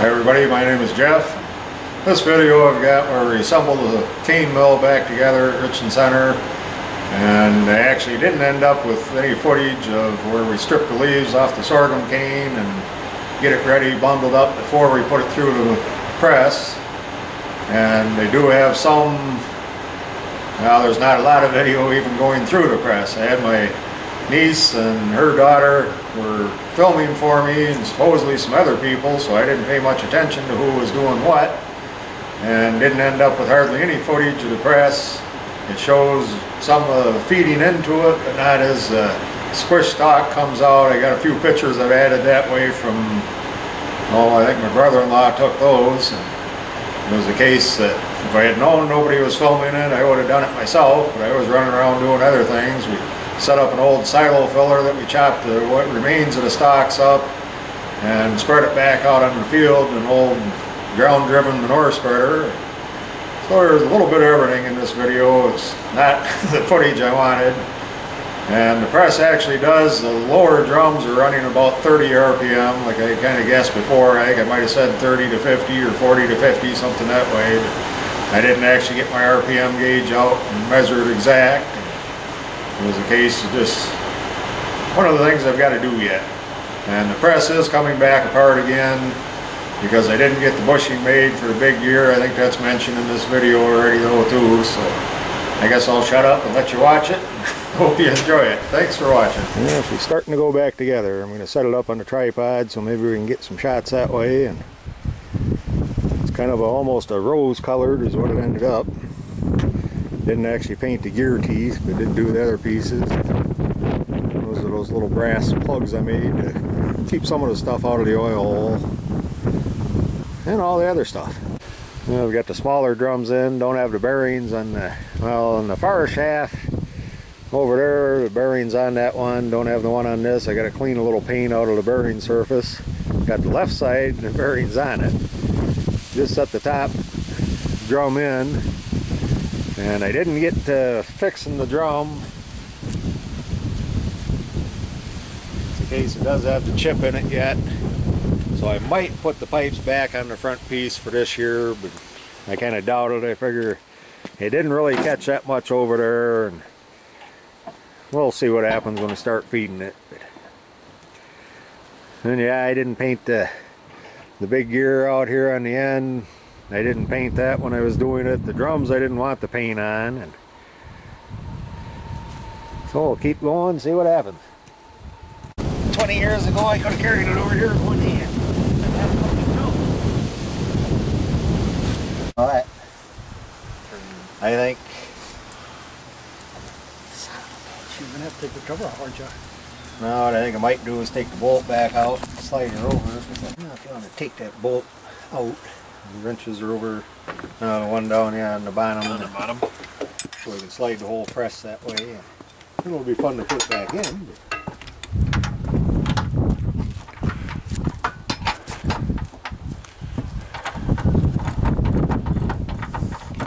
Hi everybody, my name is Jeff. This video I've got where we assembled the cane mill back together at Richland Center, and I actually didn't end up with any footage of where we stripped the leaves off the sorghum cane and get it ready, bundled up before we put it through the press. And they do have some, well, there's not a lot of video even going through the press. I had my niece and her daughter were filming for me, and supposedly some other people, so I didn't pay much attention to who was doing what, and didn't end up with hardly any footage of the press. It shows some of the feeding into it, but not as squish stock comes out. I got a few pictures I've added that way from, oh, I think my brother-in-law took those. And it was the case that if I had known nobody was filming it, I would have done it myself, but I was running around doing other things. We set up an old silo filler that we chopped what remains of the stalks up and spread it back out on the field, an old ground-driven manure spreader. So there's a little bit of everything in this video. It's not the footage I wanted. And the press actually does, the lower drums are running about 30 RPM, like I kind of guessed before. I think I might have said 30 to 50 or 40 to 50, something that way. But I didn't actually get my RPM gauge out and measure it exact. It was a case of just one of the things I've got to do yet. And the press is coming back apart again because I didn't get the bushing made for the big gear. I think that's mentioned in this video already though too. So I guess I'll shut up and let you watch it. Hope you enjoy it. Thanks for watching. Yeah, she's starting to go back together. I'm going to set it up on the tripod so maybe we can get some shots that way. And it's kind of almost a rose colored is what it ended up. Didn't actually paint the gear teeth, but did do the other pieces. Those are those little brass plugs I made to keep some of the stuff out of the oil hole. And all the other stuff. We've got the smaller drums in, don't have the bearings on the, well, on the far shaft over there, the bearings on that one, don't have the one on this. I got to clean a little paint out of the bearing surface. Got the left side, the bearings on it. Just set the top drum in. And I didn't get to fixing the drum. It's in case it does have the chip in it yet. So I might put the pipes back on the front piece for this year, but I kind of doubt it. I figure it didn't really catch that much over there, and we'll see what happens when I start feeding it. And yeah, I didn't paint the big gear out here on the end. I didn't paint that when I was doing it. The drums I didn't want the paint on, and so we'll keep going and see what happens. 20 years ago I could have carried it over here with one hand. Alright. I think you're gonna have to take the cover off, aren't you? No, what I think I might do is take the bolt back out and slide it over. If you want to take that bolt out, the wrenches are over, the one down here on the bottom. On the bottom. So we can slide the whole press that way. It'll be fun to put back in.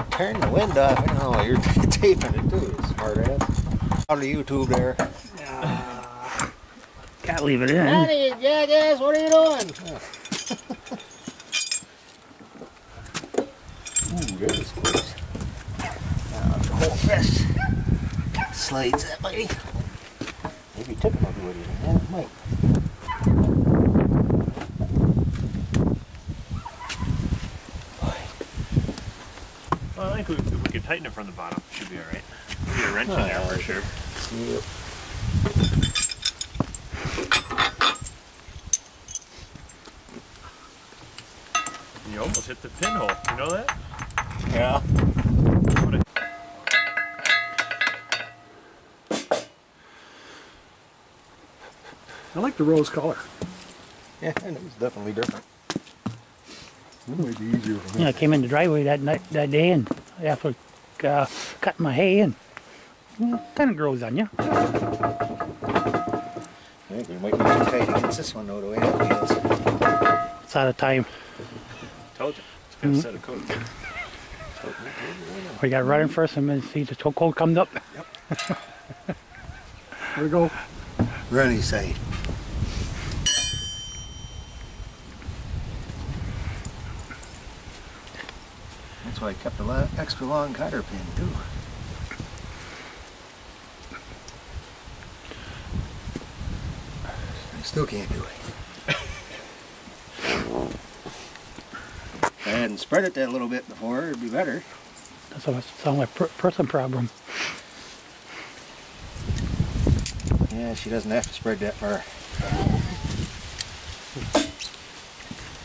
Turn the wind off. I know you're taping it too, smart ass. Out of YouTube there. Can't leave it in. Honey, jackass, what are you doing? Ooh, that is close. The whole press slides that way. Maybe tipping will do it even. Yeah, it might. Well, I think if we could tighten it from the bottom, it should be alright. Get a wrench in there for sure. Yep. You almost hit the pinhole. You know that? Yeah. I like the rose color. Yeah, and it was definitely different. It might be easier for me. Yeah, I came in the driveway that day, and after cutting my hay, and kind of grows on you. I think we might be too tight against this one though, the way that feels. It's out of time. Told you. It's got a set of coat. We got running first, and then see the chokehold comes up. Yep. There we go. Runny side. That's why I kept a extra long cotter pin too. I still can't do it. If I hadn't spread it that little bit before, it'd be better. That's what sounds like person problem. Yeah, she doesn't have to spread that far.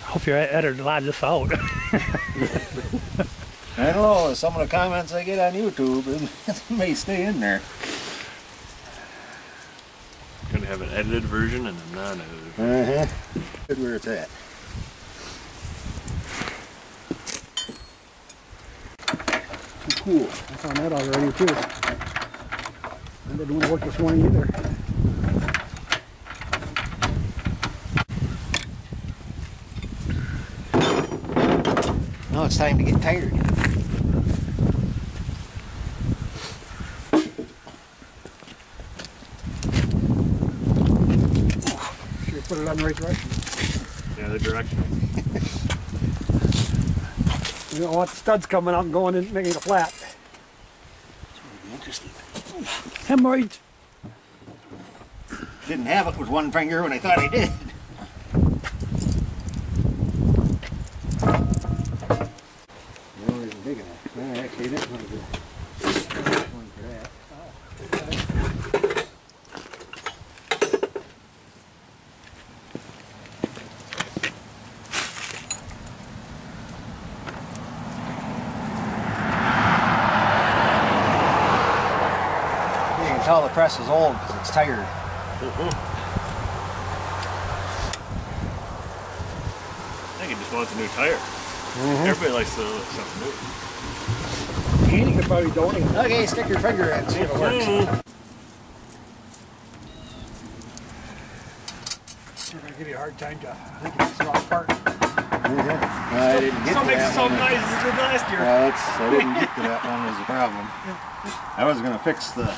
I hope your editor allowed this out. I don't know, some of the comments I get on YouTube, it may stay in there. Gonna have an edited version and a non-edited version. Good where it's at. Cool. I found that already too. I didn't want to work this morning either. Now it's time to get tired. Should have put it on the right direction. Yeah, the direction. You don't want the studs coming out and going in, making it flat. It's going to be interesting. Hemorrhoids. Didn't have it with one finger when I thought I did. No, it isn't big enough. No, actually, this one's good. One for that. You can tell the press is old because it's tired. I think he just wants a new tire. Everybody likes something new. Andy could probably donate. Okay, stick your finger in, see if it works. They're going to give you a hard time to, I think it's the wrong part. I didn't get Still to makes that it so one. nice as it did last year. I didn't get to that one was the problem. I was going to fix the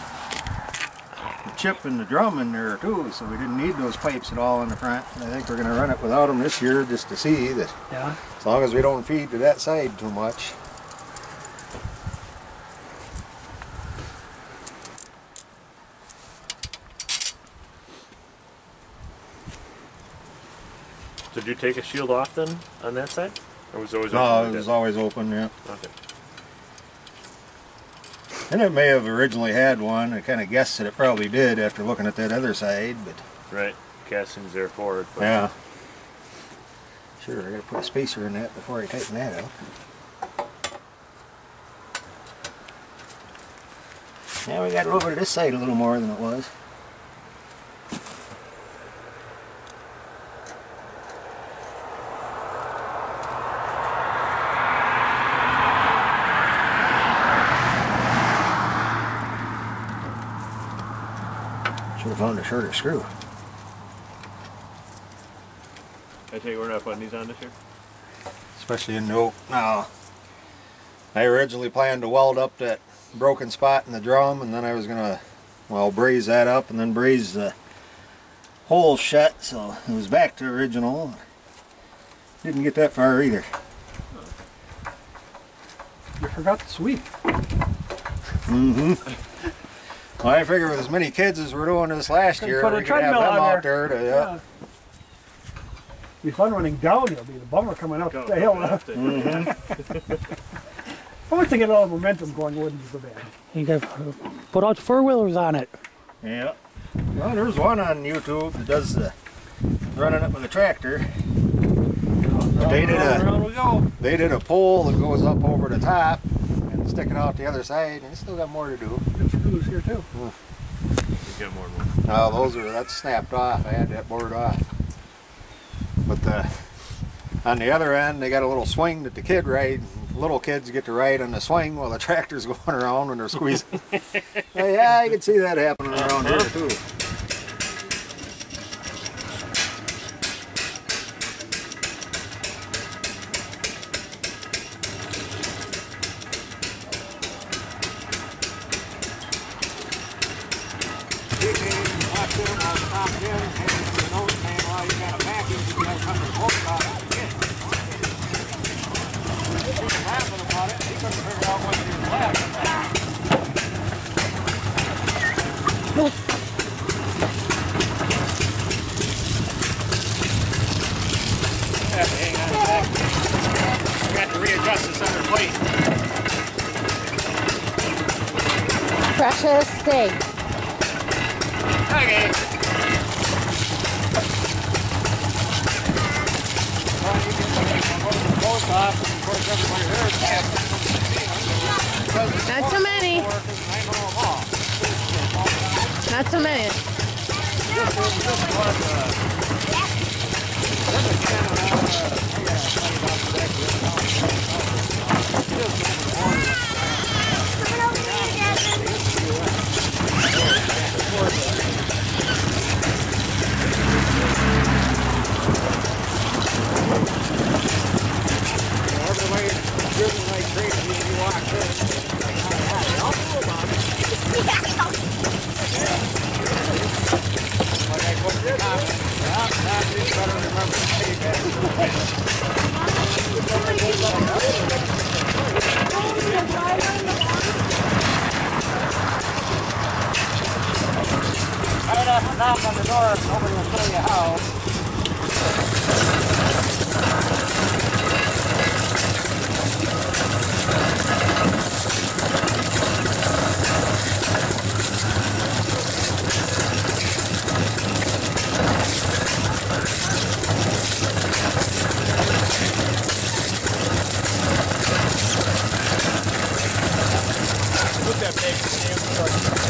chip and the drum in there too, so we didn't need those pipes at all in the front. I think we're going to run it without them this year just to see that Yeah. as long as we don't feed to that side too much. Did you take a shield off then on that side? Or was it always open? No, like it was that? always open, yeah. Okay. And it may have originally had one. I kind of guessed that it probably did after looking at that other side, but Right. Casting's there forward. But yeah. Sure, I gotta put a spacer in that before I tighten that up. Now we got it over to this side a little more than it was. Should have found a shorter screw. I take it we're not putting these on this year? Especially in the oak. No. I originally planned to weld up that broken spot in the drum, and then I was gonna, well, braze that up and then braze the hole shut, so it was back to original. Didn't get that far either. You forgot the sweep. Well, I figure with as many kids as we're doing this last Could year, put a we could have them treadmill on out there to, Yeah. Be fun running down. It'll be the bummer coming up the hill. Only to get all the momentum going wouldn't be so bad. You got to put out the four-wheelers on it. Yeah. Well, there's one on YouTube that does the running it with a tractor. They did a pole that goes up over the top and sticking out the other side, and it's still got more to do. Good screws here too. You got more than one. No, that's snapped off. I had that board off. But on the other end, they got a little swing that the kid ride. Little kids get to ride on the swing while the tractor's going around when they're squeezing. Yeah, I can see that happening around here too. have to hang on to that. We have to readjust this other plate. Precious, stay. Okay. Not so many. Not so many. Knock on the door, nobody will show you how. Put that bacon sandwich.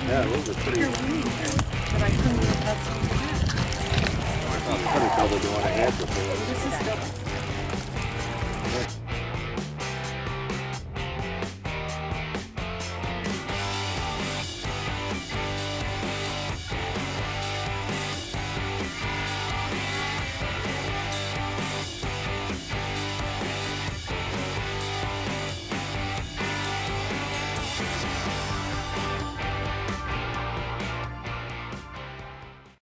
Yeah, those are pretty. But I couldn't. That's I thought pretty cool to do what I had before. this is good.